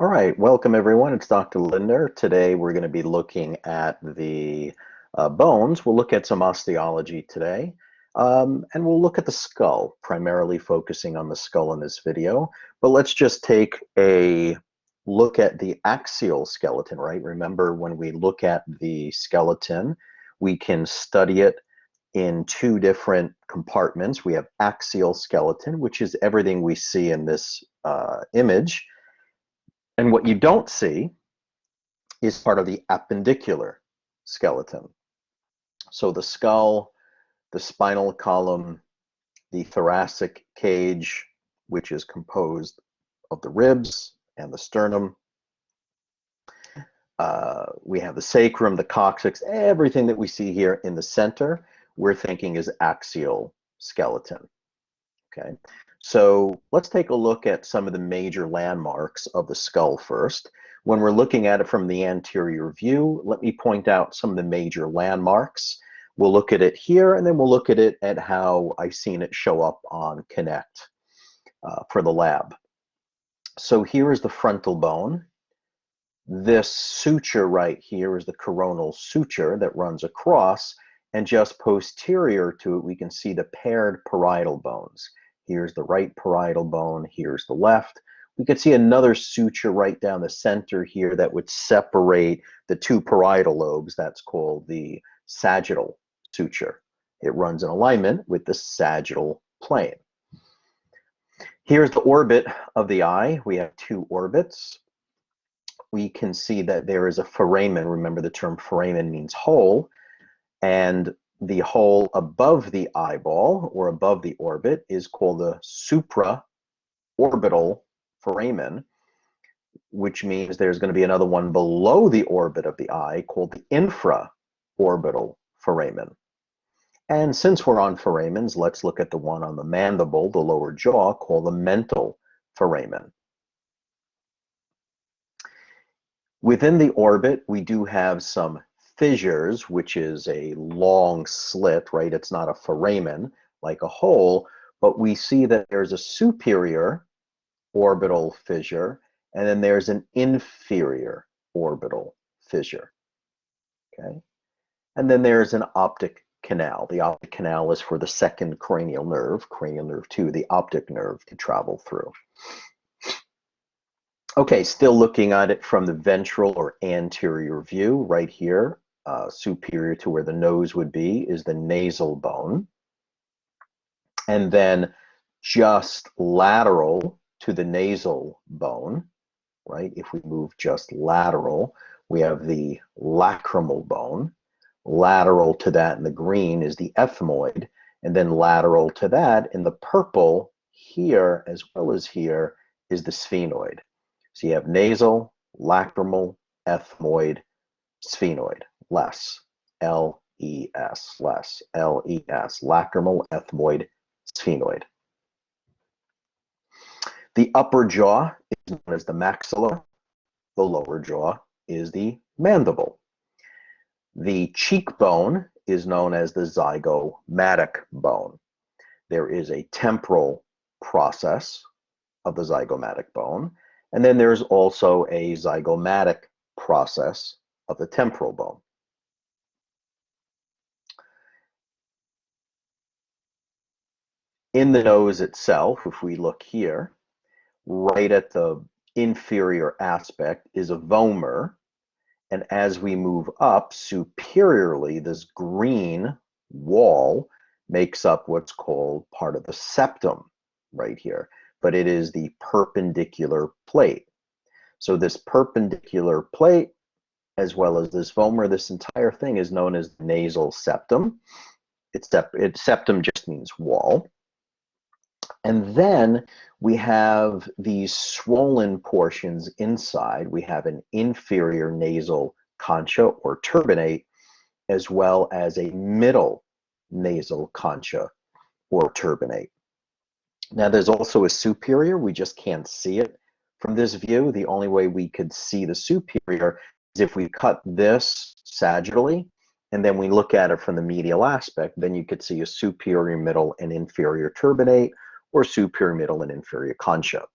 All right, welcome everyone. It's Dr. Lindner. Today we're going to be looking at the bones. We'll look at some osteology today, and we'll look at the skull, primarily focusing on the skull in this video. But let's just take a look at the axial skeleton, right? Remember, when we look at the skeleton, we can study it in two different compartments. We have axial skeleton, which is everything we see in this image. And what you don't see is part of the appendicular skeleton. So the skull, the spinal column, the thoracic cage, which is composed of the ribs and the sternum. We have the sacrum, the coccyx, everything that we see here in the center, we're thinking is axial skeleton. Okay, so let's take a look at some of the major landmarks of the skull first. When we're looking at it from the anterior view, let me point out some of the major landmarks. We'll look at it here, and then we'll look at it at how I've seen it show up on Connect for the lab. So here is the frontal bone. This suture right here is the coronal suture that runs across, and just posterior to it, we can see the paired parietal bones. Here's the right parietal bone, here's the left. We could see another suture right down the center here that would separate the two parietal lobes. That's called the sagittal suture. It runs in alignment with the sagittal plane. Here's the orbit of the eye. We have two orbits. We can see that there is a foramen. Remember, the term foramen means hole, and the hole above the eyeball or above the orbit is called the supraorbital foramen, which means there's going to be another one below the orbit of the eye called the infraorbital foramen. And since we're on foramens, let's look at the one on the mandible, the lower jaw, called the mental foramen. Within the orbit, we do have some fissures, which is a long slit, right? It's not a foramen like a hole, but we see that there's a superior orbital fissure, and then there's an inferior orbital fissure, okay? And then there's an optic canal. The optic canal is for the second cranial nerve 2, the optic nerve, to travel through. Okay, still looking at it from the ventral or anterior view, right here, superior to where the nose would be, is the nasal bone. And then just lateral to the nasal bone, right? If we move just lateral, we have the lacrimal bone. Lateral to that in the green is the ethmoid. And then lateral to that in the purple here, as well as here, is the sphenoid. So you have nasal, lacrimal, ethmoid, sphenoid, less, L-E-S, less, L-E-S, lacrimal, ethmoid, sphenoid. The upper jaw is known as the maxilla. The lower jaw is the mandible. The cheekbone is known as the zygomatic bone. There is a temporal process of the zygomatic bone, and then there's also a zygomatic process of the temporal bone. In the nose itself, if we look here, right at the inferior aspect is a vomer, and as we move up superiorly, this green wall makes up what's called part of the septum right here, but it is the perpendicular plate. So this perpendicular plate, as well as this vomer, this entire thing is known as the nasal septum. Septum just means wall. And then we have these swollen portions inside. We have an inferior nasal concha or turbinate, as well as a middle nasal concha or turbinate. Now there's also a superior. We just can't see it from this view. The only way we could see the superior is if we cut this sagittally, and then we look at it from the medial aspect. Then you could see a superior, middle, and inferior turbinate, or superior, middle, and inferior concha.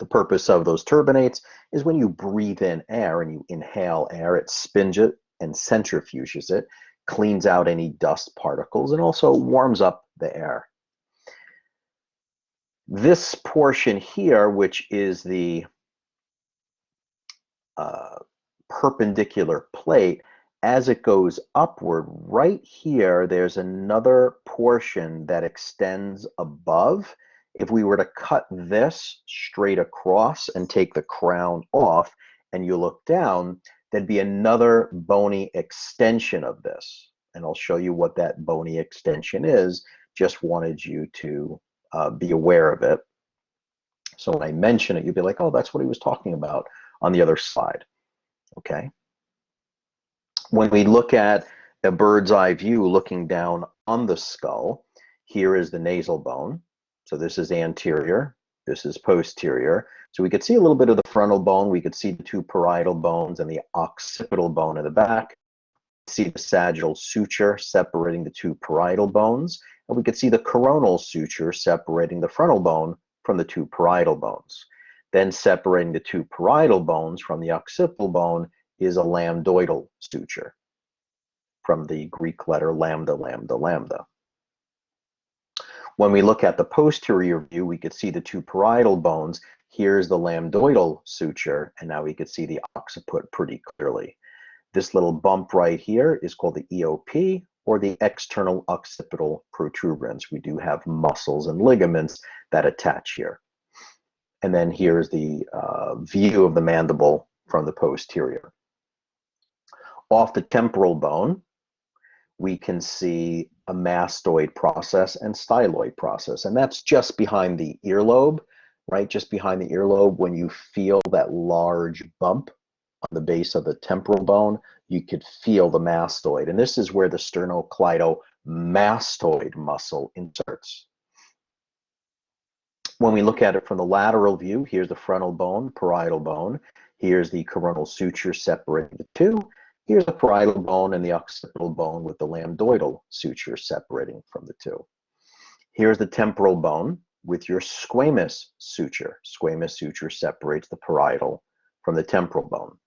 The purpose of those turbinates is when you breathe in air and you inhale air, it spins it and centrifuges it, cleans out any dust particles, and also warms up the air. This portion here, which is the perpendicular plate, as it goes upward, right here, there's another portion that extends above. If we were to cut this straight across and take the crown off and you look down, there'd be another bony extension of this. And I'll show you what that bony extension is. Just wanted you to be aware of it. So when I mention it, you'll be like, oh, that's what he was talking about on the other slide. Okay. When we look at a bird's eye view looking down on the skull, here is the nasal bone. So this is anterior, this is posterior. So we could see a little bit of the frontal bone, we could see the two parietal bones and the occipital bone in the back. See the sagittal suture separating the two parietal bones, and we could see the coronal suture separating the frontal bone from the two parietal bones. Then separating the two parietal bones from the occipital bone is a lambdoidal suture, from the Greek letter lambda, lambda, lambda. When we look at the posterior view, we could see the two parietal bones. Here's the lambdoidal suture, and now we could see the occiput pretty clearly. This little bump right here is called the EOP, or the external occipital protuberance. We do have muscles and ligaments that attach here. And then here's the view of the mandible from the posterior. Off the temporal bone, we can see a mastoid process and styloid process, and that's just behind the earlobe, right? Just behind the earlobe, when you feel that large bump on the base of the temporal bone, you could feel the mastoid, and this is where the sternocleidomastoid muscle inserts. When we look at it from the lateral view, here's the frontal bone, parietal bone. Here's the coronal suture separating the two. Here's the parietal bone and the occipital bone with the lambdoidal suture separating from the two. Here's the temporal bone with your squamous suture. Squamous suture separates the parietal from the temporal bone.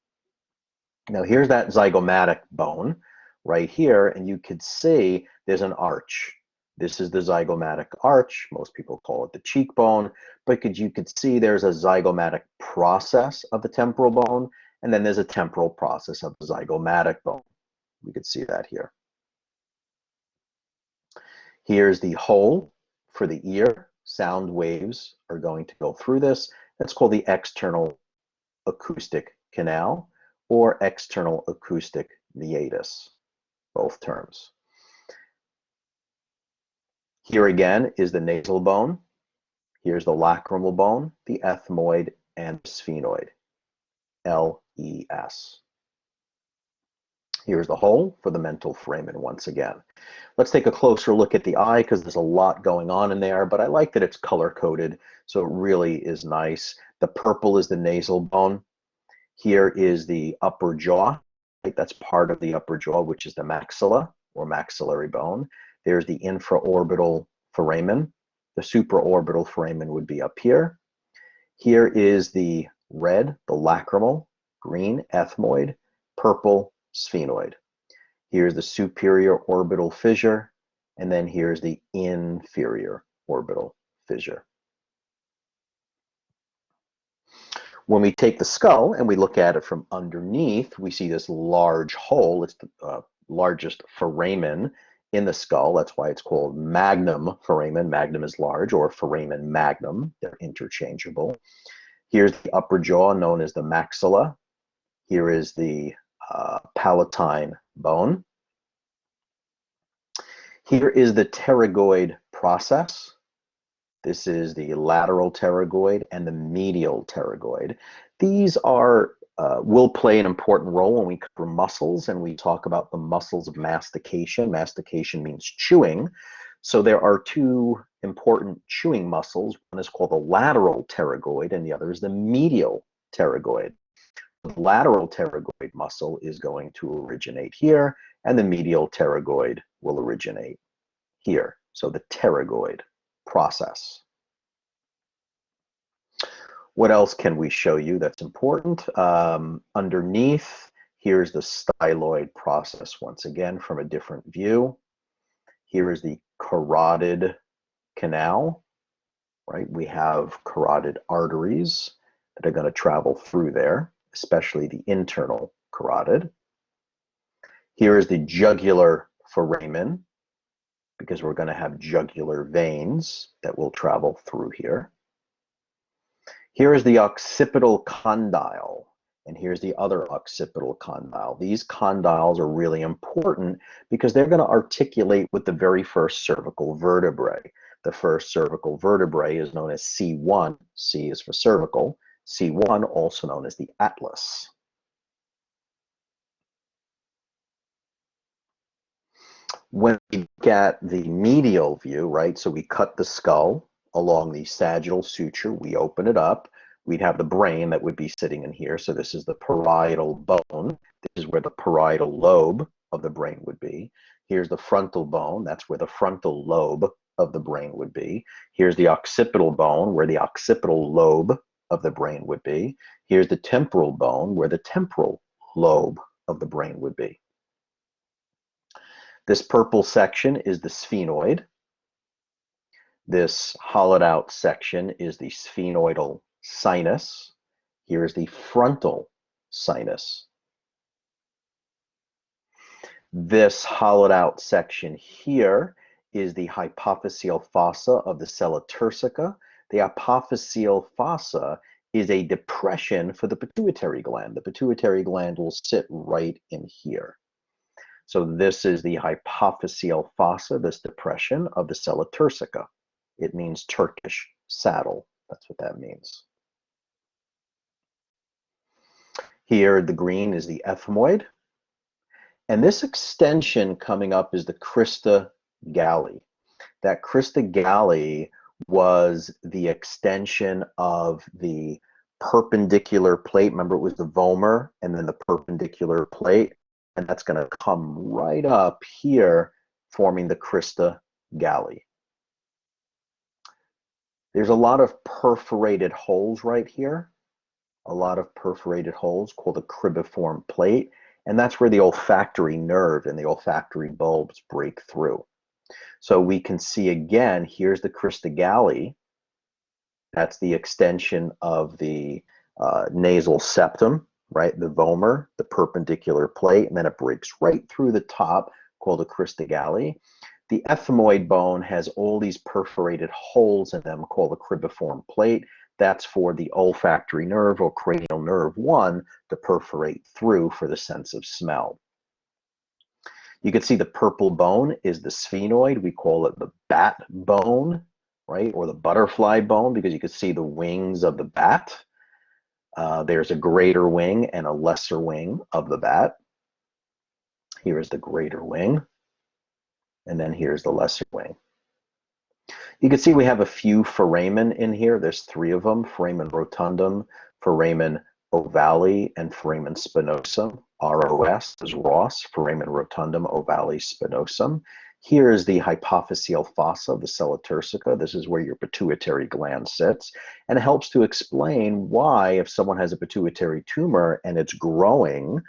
Now here's that zygomatic bone right here, and you could see there's an arch. This is the zygomatic arch. Most people call it the cheekbone, but you could see there's a zygomatic process of the temporal bone, and then there's a temporal process of the zygomatic bone. We could see that here. Here's the hole for the ear. Sound waves are going to go through this. That's called the external acoustic canal, or external acoustic meatus, both terms. Here again is the nasal bone. Here's the lacrimal bone, the ethmoid, and the sphenoid, LES. Here's the hole for the mental foramen once again. Let's take a closer look at the eye, because there's a lot going on in there, but I like that it's color-coded, so it really is nice. The purple is the nasal bone. Here is the upper jaw, right? That's part of the upper jaw, which is the maxilla, or maxillary bone. There's the infraorbital foramen. The supraorbital foramen would be up here. Here is the red, the lacrimal, green, ethmoid, purple, sphenoid. Here's the superior orbital fissure, and then here's the inferior orbital fissure. When we take the skull and we look at it from underneath, we see this large hole. It's the largest foramen in the skull. That's why it's called magnum foramen. Magnum is large, or foramen magnum. They're interchangeable. Here's the upper jaw, known as the maxilla. Here is the palatine bone. Here is the pterygoid process. This is the lateral pterygoid and the medial pterygoid. These are will play an important role when we cover muscles and we talk about the muscles of mastication. Mastication means chewing. So there are two important chewing muscles. One is called the lateral pterygoid and the other is the medial pterygoid. The lateral pterygoid muscle is going to originate here, and the medial pterygoid will originate here. So the pterygoid process. What else can we show you that's important? Underneath, here's the styloid process once again from a different view. Here is the carotid canal, right? We have carotid arteries that are going to travel through there, especially the internal carotid. Here is the jugular foramen, because we're going to have jugular veins that will travel through here. Here is the occipital condyle, and here's the other occipital condyle. These condyles are really important because they're going to articulate with the very first cervical vertebrae. The first cervical vertebrae is known as C1. C is for cervical. C1, also known as the atlas. When we look at the medial view, right, so we cut the skull along the sagittal suture, we open it up, we'd have the brain that would be sitting in here. So this is the parietal bone. This is where the parietal lobe of the brain would be. Here's the frontal bone. That's where the frontal lobe of the brain would be. Here's the occipital bone, where the occipital lobe of the brain would be. Here's the temporal bone, where the temporal lobe of the brain would be. This purple section is the sphenoid. This hollowed out section is the sphenoidal sinus. Here is the frontal sinus. This hollowed out section here is the hypophyseal fossa of the sella turcica. The hypophyseal fossa is a depression for the pituitary gland. The pituitary gland will sit right in here. So this is the hypophyseal fossa, this depression of the sella turcica. It means Turkish saddle. That's what that means. Here, the green is the ethmoid. And this extension coming up is the crista galli. That crista galli was the extension of the perpendicular plate. Remember, it was the vomer and then the perpendicular plate. And that's going to come right up here, forming the crista galli. There's a lot of perforated holes right here, a lot of perforated holes called the cribiform plate, and that's where the olfactory nerve and the olfactory bulbs break through. So we can see again, here's the crista galli. That's the extension of the nasal septum, right? The vomer, the perpendicular plate, and then it breaks right through the top, called the crista galli. The ethmoid bone has all these perforated holes in them, called the cribiform plate. That's for the olfactory nerve or cranial nerve 1 to perforate through for the sense of smell. You can see the purple bone is the sphenoid. We call it the bat bone, right? Or the butterfly bone, because you can see the wings of the bat. There's a greater wing and a lesser wing of the bat. Here is the greater wing, and then here's the lesser wing. You can see we have a few foramen in here. There's 3 of them: foramen rotundum, foramen ovale, and foramen spinosum. ROS is Ross, foramen rotundum, ovale, spinosum. Here is the hypophyseal fossa of the sella turcica. This is where your pituitary gland sits, and it helps to explain why, if someone has a pituitary tumor and it's growing,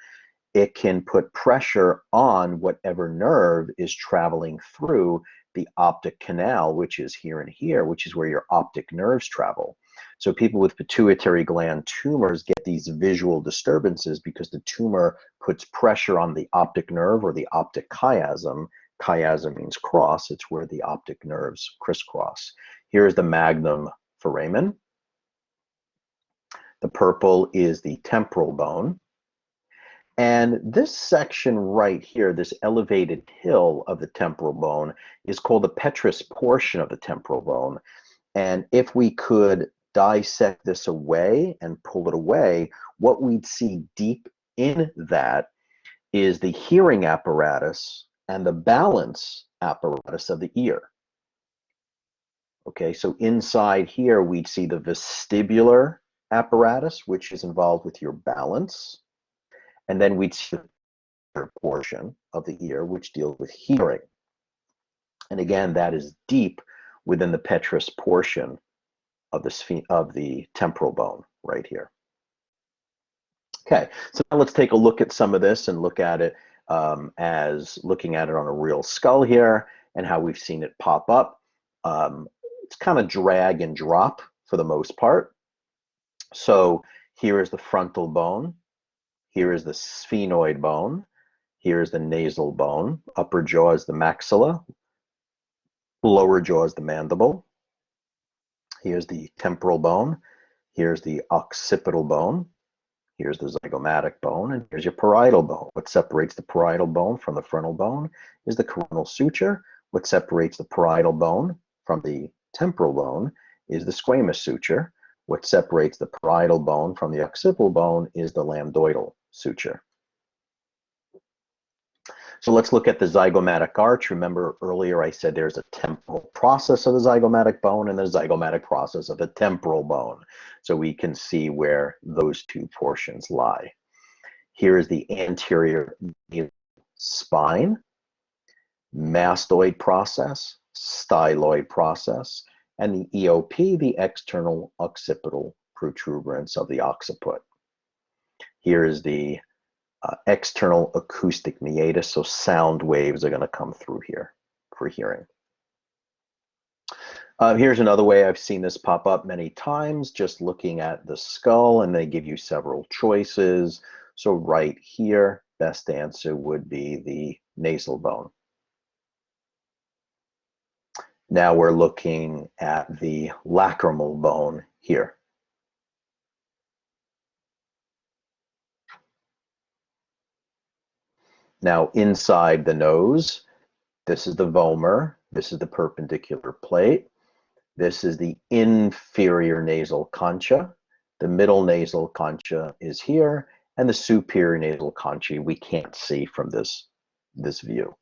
it can put pressure on whatever nerve is traveling through the optic canal, which is here and here, which is where your optic nerves travel. So people with pituitary gland tumors get these visual disturbances because the tumor puts pressure on the optic nerve or the optic chiasm. Chiasm means cross. It's where the optic nerves crisscross. Here's the magnum foramen. The purple is the temporal bone. And this section right here, this elevated hill of the temporal bone, is called the petrous portion of the temporal bone. And if we could dissect this away and pull it away, what we'd see deep in that is the hearing apparatus and the balance apparatus of the ear. Okay, so inside here, we'd see the vestibular apparatus, which is involved with your balance. And then we'd see the portion of the ear, which deals with hearing. And again, that is deep within the petrous portion of the temporal bone right here. Okay, so now let's take a look at some of this and look at it as looking at it on a real skull here and how we've seen it pop up. It's kind of drag and drop for the most part. So here is the frontal bone. Here is the sphenoid bone. Here is the nasal bone. Upper jaw is the maxilla. Lower jaw is the mandible. Here's the temporal bone. Here's the occipital bone. Here's the zygomatic bone, and here's your parietal bone. What separates the parietal bone from the frontal bone is the coronal suture. What separates the parietal bone from the temporal bone is the squamous suture. What separates the parietal bone from the occipital bone is the lambdoidal suture. So let's look at the zygomatic arch. Remember earlier I said there's a temporal process of the zygomatic bone and the zygomatic process of the temporal bone. So we can see where those two portions lie. Here is the anterior spine, mastoid process, styloid process, and the EOP, the external occipital protuberance of the occiput. Here is the external acoustic meatus, so sound waves are going to come through here for hearing. Here's another way I've seen this pop up many times, just looking at the skull, and they give you several choices. So right here, best answer would be the nasal bone. Now we're looking at the lacrimal bone here. Now inside the nose, this is the vomer, this is the perpendicular plate, this is the inferior nasal concha, the middle nasal concha is here, and the superior nasal concha we can't see from this view.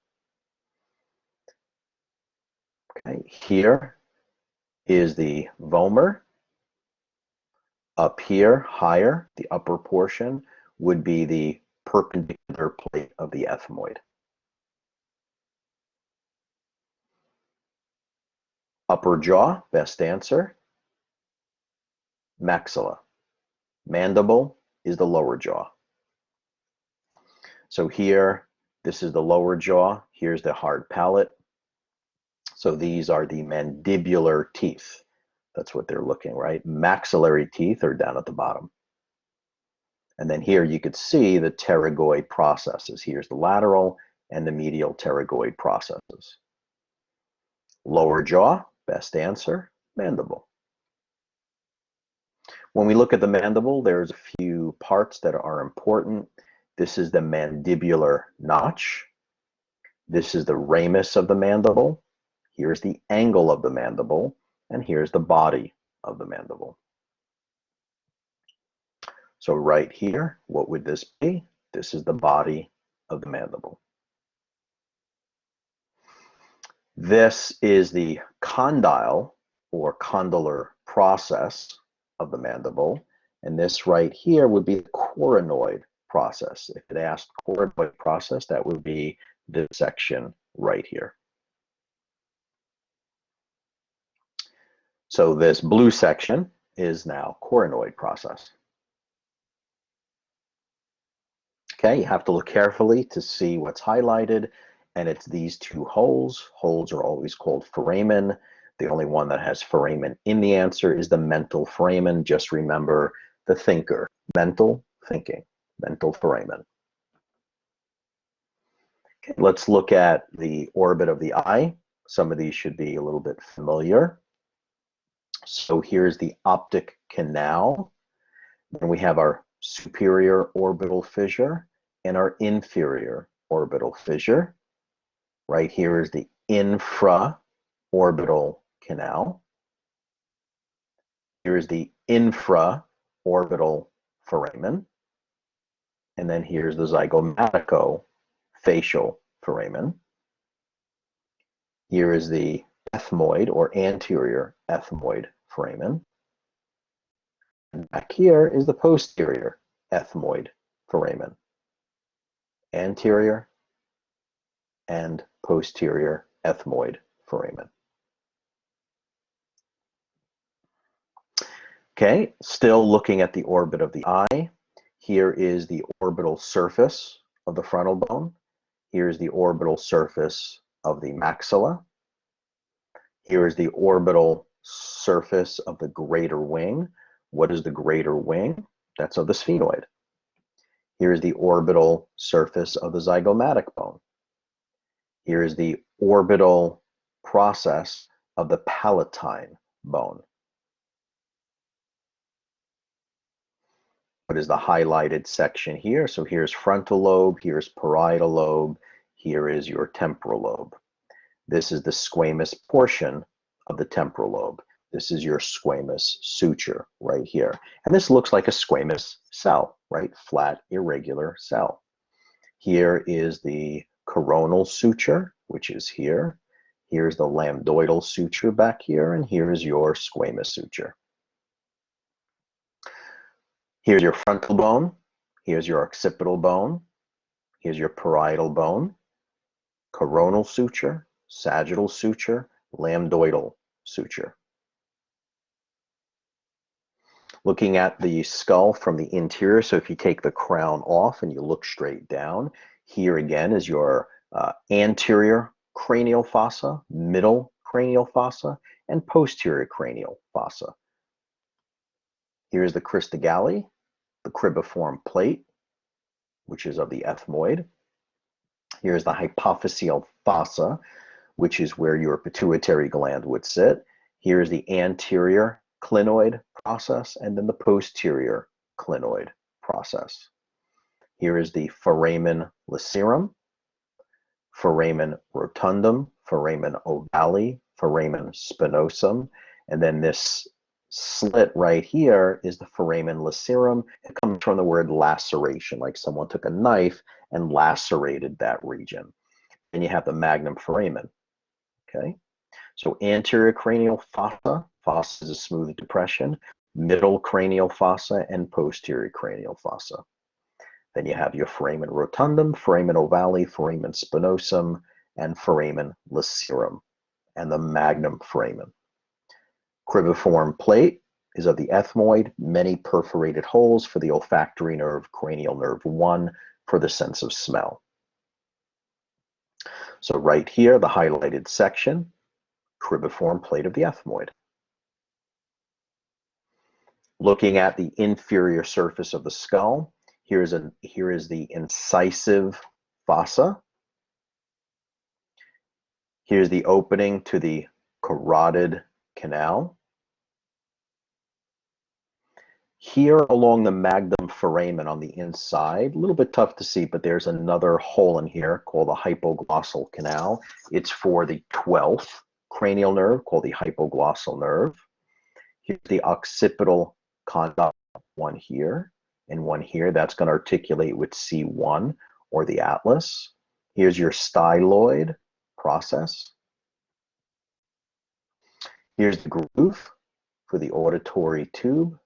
Okay, here is the vomer. Up here, higher, the upper portion would be the perpendicular plate of the ethmoid. Upper jaw, best answer. Maxilla. Mandible is the lower jaw. So here, this is the lower jaw. Here's the hard palate. So these are the mandibular teeth. That's what they're looking, right? Maxillary teeth are down at the bottom. And then here you could see the pterygoid processes. Here's the lateral and the medial pterygoid processes. Lower jaw, best answer, mandible. When we look at the mandible, there's a few parts that are important. This is the mandibular notch. This is the ramus of the mandible. Here's the angle of the mandible, and here's the body of the mandible. So right here, what would this be? This is the body of the mandible. This is the condyle or condylar process of the mandible, and this right here would be the coronoid process. If it asked coronoid process, that would be this section right here. So this blue section is now coronoid process. Okay, you have to look carefully to see what's highlighted, and it's these two holes. Holes are always called foramen. The only one that has foramen in the answer is the mental foramen. Just remember the thinker, mental thinking, mental foramen. Okay, let's look at the orbit of the eye. Some of these should be a little bit familiar. So here's the optic canal. Then we have our superior orbital fissure and our inferior orbital fissure. Right here is the infraorbital canal. Here is the infraorbital foramen. And then here's the zygomatico-facial foramen. Here is the ethmoid or anterior ethmoid foramen. And back here is the posterior ethmoid foramen. Anterior and posterior ethmoid foramen. Okay, still looking at the orbit of the eye. Here is the orbital surface of the frontal bone. Here is the orbital surface of the maxilla. Here is the orbital surface of the greater wing. What is the greater wing? That's of the sphenoid. Here is the orbital surface of the zygomatic bone. Here is the orbital process of the palatine bone. What is the highlighted section here? So here's frontal lobe, here's parietal lobe, here is your temporal lobe. This is the squamous portion of the temporal lobe. This is your squamous suture right here. And this looks like a squamous cell, right? Flat, irregular cell. Here is the coronal suture, which is here. Here's the lambdoidal suture back here, and here is your squamous suture. Here's your frontal bone. Here's your occipital bone. Here's your parietal bone. Coronal suture, sagittal suture, lambdoidal suture. Looking at the skull from the interior, so if you take the crown off and you look straight down, here again is your anterior cranial fossa, middle cranial fossa, and posterior cranial fossa. Here's the crista galli, the cribiform plate, which is of the ethmoid. Here's the hypophyseal fossa, which is where your pituitary gland would sit. Here's the anterior clinoid process, and then the posterior clinoid process. Here is the foramen lacerum, foramen rotundum, foramen ovale, foramen spinosum, and then this slit right here is the foramen lacerum. It comes from the word laceration, like someone took a knife and lacerated that region. And you have the magnum foramen, okay? So anterior cranial fossa, fossa is a smooth depression, middle cranial fossa, and posterior cranial fossa. Then you have your foramen rotundum, foramen ovale, foramen spinosum, and foramen lacerum, and the magnum foramen. Cribiform plate is of the ethmoid, many perforated holes for the olfactory nerve, cranial nerve 1 for the sense of smell. So right here, the highlighted section, cribiform plate of the ethmoid. Looking at the inferior surface of the skull, here is the incisive fossa. Here's the opening to the carotid canal. Here along the magnum foramen on the inside, a little bit tough to see, but there's another hole in here called the hypoglossal canal. It's for the 12th cranial nerve called the hypoglossal nerve. Here's the occipital conduct, one here and one here. That's going to articulate with C1 or the atlas. Here's your styloid process. Here's the groove for the auditory tube.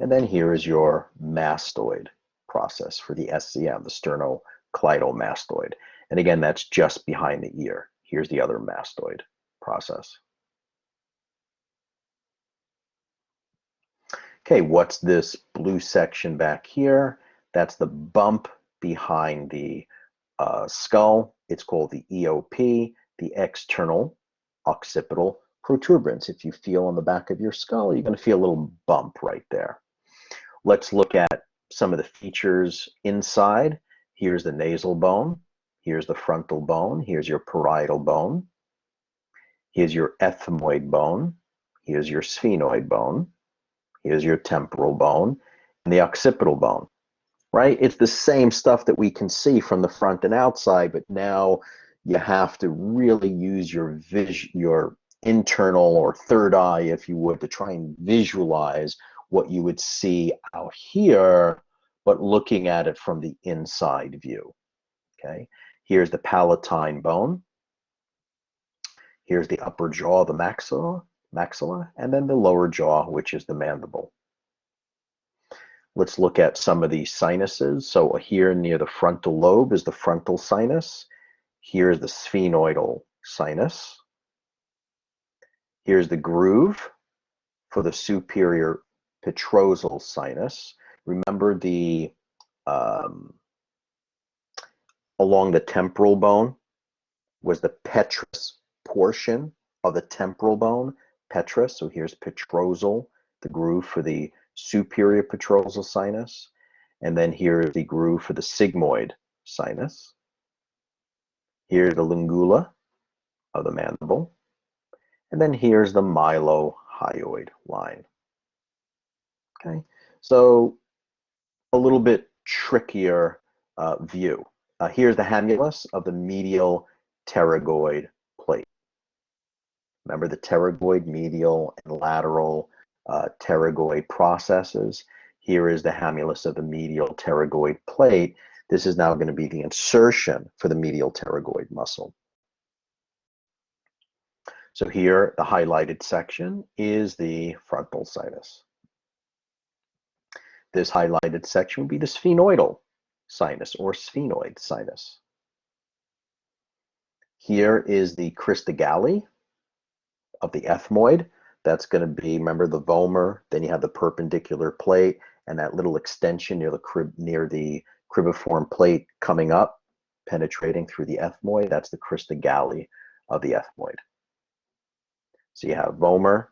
And then here is your mastoid process for the SCM, the sternocleidomastoid. And again, that's just behind the ear. Here's the other mastoid process. Okay, what's this blue section back here? That's the bump behind the skull. It's called the EOP, the external occipital protuberance. If you feel on the back of your skull, you're going to feel a little bump right there. Let's look at some of the features inside. Here's the nasal bone. Here's the frontal bone. Here's your parietal bone. Here's your ethmoid bone. Here's your sphenoid bone. Here's your temporal bone and the occipital bone, right? It's the same stuff that we can see from the front and outside, but now you have to really use your internal or third eye, if you would, to try and visualize what you would see out here, but looking at it from the inside view, okay? Here's the palatine bone. Here's the upper jaw, the maxilla, and then the lower jaw, which is the mandible. Let's look at some of these sinuses. So here near the frontal lobe is the frontal sinus. Here's the sphenoidal sinus. Here's the groove for the superior petrosal sinus. Remember the along the temporal bone was the petrous portion of the temporal bone, petrous. So here's petrosal, the groove for the superior petrosal sinus. And then here's the groove for the sigmoid sinus. Here's the lingula of the mandible. And then here's the mylohyoid line. Okay, so a little bit trickier view. Here's the hamulus of the medial pterygoid plate. Remember the pterygoid, medial and lateral pterygoid processes. Here is the hamulus of the medial pterygoid plate. This is now going to be the insertion for the medial pterygoid muscle. So here, the highlighted section is the frontal sinus. This highlighted section would be the sphenoidal sinus or sphenoid sinus. Here is the crista galli of the ethmoid. That's going to be, remember the vomer, then you have the perpendicular plate and that little extension near the cribiform plate coming up, penetrating through the ethmoid. That's the crista galli of the ethmoid. So you have vomer,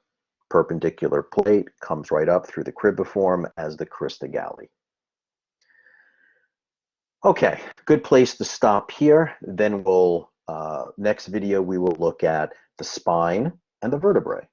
perpendicular plate, comes right up through the cribiform as the crista galli. Okay, good place to stop here. Then we'll, next video, we will look at the spine and the vertebrae.